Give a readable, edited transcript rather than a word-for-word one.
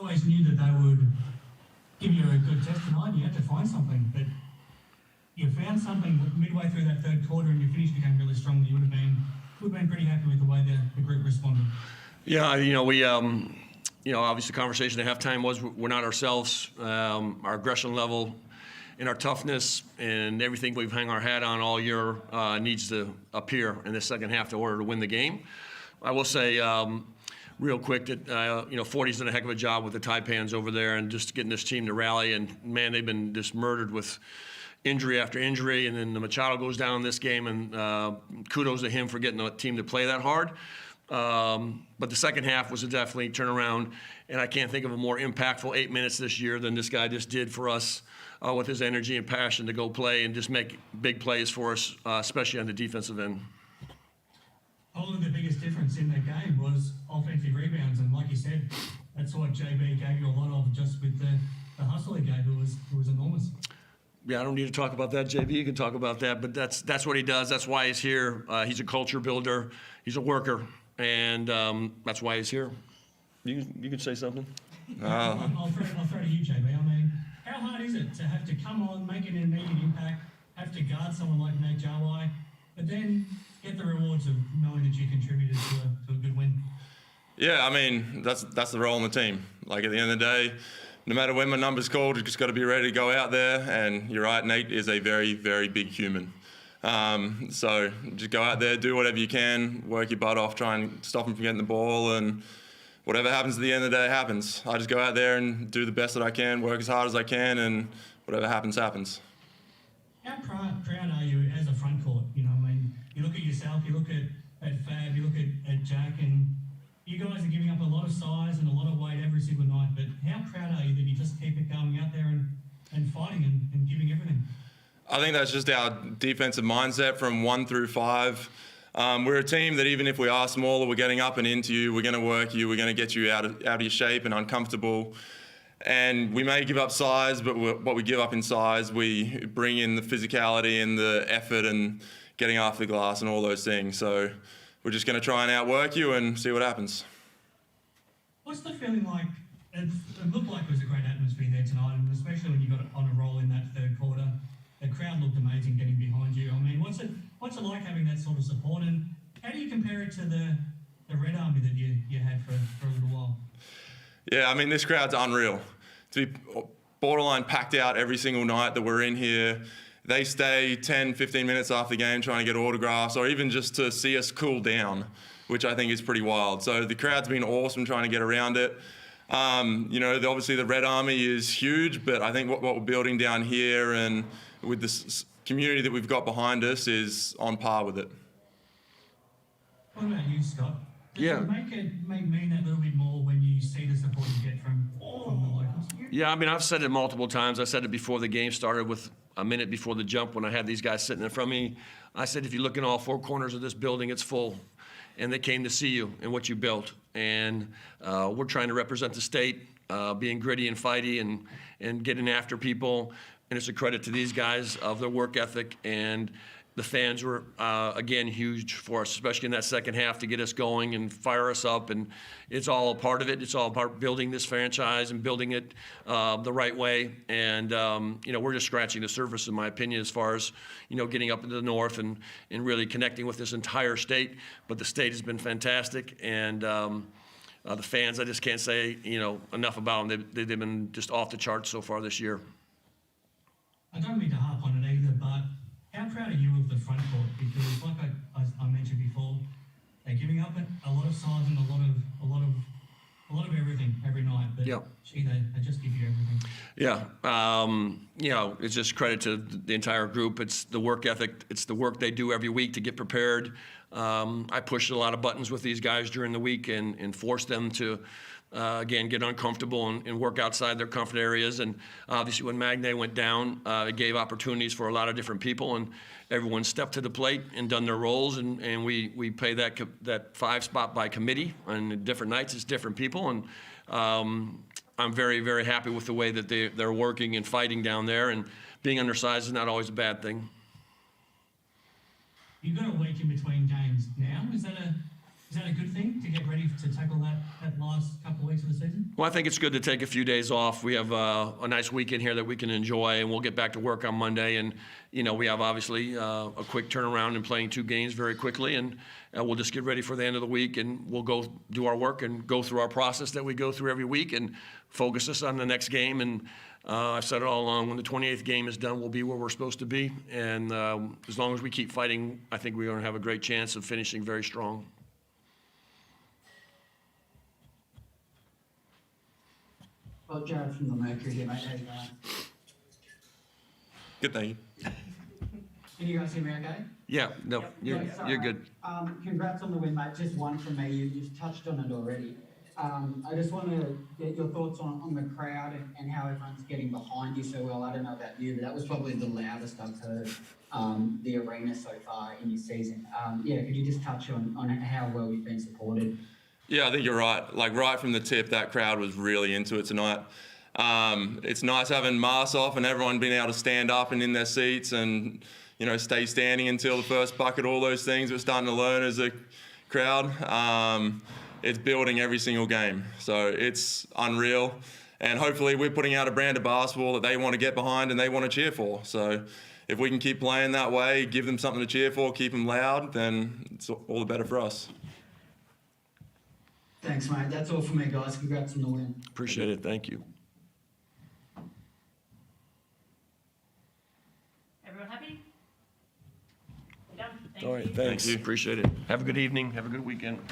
always knew that they would give you a good test tonight. You had to find something, but you found something midway through that third quarter, and your finish became really strong. You would have been pretty happy with the way the group responded. Yeah, we obviously the conversation at halftime was we're not ourselves. Our aggression level and our toughness and everything we've hung our hat on all year needs to appear in the second half in order to win the game. I will say real quick that 40's done a heck of a job with the Taipans over there and just getting this team to rally. And man, they've been just murdered with injury after injury. And then the Machado goes down in this game, and kudos to him for getting the team to play that hard. But the second half was a definitely turnaround, and I can't think of a more impactful 8 minutes this year than this guy just did for us with his energy and passion to go play and just make big plays for us, especially on the defensive end. Probably the biggest difference in that game was offensive rebounds, and like you said, that's what JB gave you a lot of just with the hustle he gave. It was enormous. Yeah, I don't need to talk about that. JB, you can talk about that, but that's what he does. That's why he's here. He's a culture builder. He's a worker, and that's why he's here. You can say something. I'll throw to you, JB. I mean, how hard is it to have to come on, make an immediate impact, have to guard someone like Nate Jarwai, but then get the rewards of knowing that you contributed to a good win? Yeah, I mean, that's the role in the team. Like, at the end of the day, no matter when my number's called, you just got to be ready to go out there. And you're right, Nate is a very, very big human. So just go out there, do whatever you can, work your butt off, try and stop him from getting the ball, and whatever happens at the end of the day happens. I just go out there and do the best that I can, work as hard as I can, and whatever happens, happens. How proud are you as a front court? I mean, you look at yourself, you look at Fab, you look at Jack, and you guys are giving up a lot of size and a lot of weight every single night, but how proud are you that you just keep it going out there and fighting and giving everything? I think that's just our defensive mindset from 1 through 5. We're a team that even if we are smaller, we're getting up and into you, we're going to work you, we're going to get you out of your shape and uncomfortable. And we may give up size, but what we give up in size, we bring in the physicality and the effort and getting after the glass and all those things. So we're just going to try and outwork you and see what happens. What's the feeling like? It looked like it was a great atmosphere there tonight, and especially when you got on a roll in that third quarter. The crowd looked amazing getting behind you. I mean, what's it like having that sort of support, and how do you compare it to the Red Army that you had for a little while? Yeah, I mean, this crowd's unreal. To be borderline packed out every single night that we're in here. They stay 10, 15 minutes after the game trying to get autographs or even just to see us cool down, which I think is pretty wild. So the crowd's been awesome trying to get around it. Obviously the Red Army is huge, but I think what we're building down here and with this community that we've got behind us is on par with it. What about you, Scott? Does Yeah. it mean that little bit more when you see the support you get from the locals? Yeah, I mean, I've said it multiple times. I said it before the game started with a minute before the jump when I had these guys sitting in front of me. I said, if you look in all 4 corners of this building, it's full. And they came to see you and what you built. And we're trying to represent the state, being gritty and fighty and getting after people. And it's a credit to these guys of their work ethic. And the fans were, again, huge for us, especially in that second half to get us going and fire us up. And it's all a part of it. It's all about building this franchise and building it the right way. And, we're just scratching the surface, in my opinion, as far as, getting up into the north and really connecting with this entire state. But the state has been fantastic. And the fans, I just can't say, enough about them. They've been just off the charts so far this year. I don't mean to harp on it either, but how proud are you of the front court? Because, like I mentioned before, they're giving up a lot of size and a lot of everything every night. But gee, they just give you everything. Yeah, it's just credit to the entire group. It's the work ethic. It's the work they do every week to get prepared. I pushed a lot of buttons with these guys during the week and forced them to. Again, get uncomfortable and work outside their comfort areas. And obviously when Magne went down, it gave opportunities for a lot of different people, and everyone stepped to the plate and done their roles, and we pay that 5 spot by committee. And different nights it's different people, and I'm very, very happy with the way that they're working and fighting down there, and being undersized is not always a bad thing. You've got a week in between games now. Is Is that a good thing to get ready to tackle that last couple of weeks of the season? Well, I think it's good to take a few days off. We have a nice weekend here that we can enjoy, and we'll get back to work on Monday. And, you know, we have obviously a quick turnaround and playing 2 games very quickly, and we'll just get ready for the end of the week, and we'll go do our work and go through our process that we go through every week and focus us on the next game. And I've said it all along, when the 28th game is done, we'll be where we're supposed to be. And as long as we keep fighting, I think we're going to have a great chance of finishing very strong. Well, Jarred from the Mercury here, mate. How you going? Good, thank you. Can you guys hear me okay? Yeah, no, you're good. Congrats on the win, mate. Just one from me. You've touched on it already. I just want to get your thoughts on the crowd and how everyone's getting behind you so well. I don't know about you, but that was probably the loudest I've heard the arena so far in your season. Could you just touch on how well you've been supported? Yeah, I think you're right. Like right from the tip, that crowd was really into it tonight. It's nice having masks off and everyone being able to stand up and in their seats and, you know, stay standing until the first bucket, all those things we're starting to learn as a crowd. It's building every single game. So it's unreal. And hopefully we're putting out a brand of basketball that they want to get behind and they want to cheer for. So if we can keep playing that way, give them something to cheer for, keep them loud, then it's all the better for us. Thanks, mate. That's all for me, guys. Congrats on the win. Appreciate it. Thank you. Everyone happy? We're done. Thank All right, you. thanks. Thank you. Appreciate it. Have a good evening. Have a good weekend.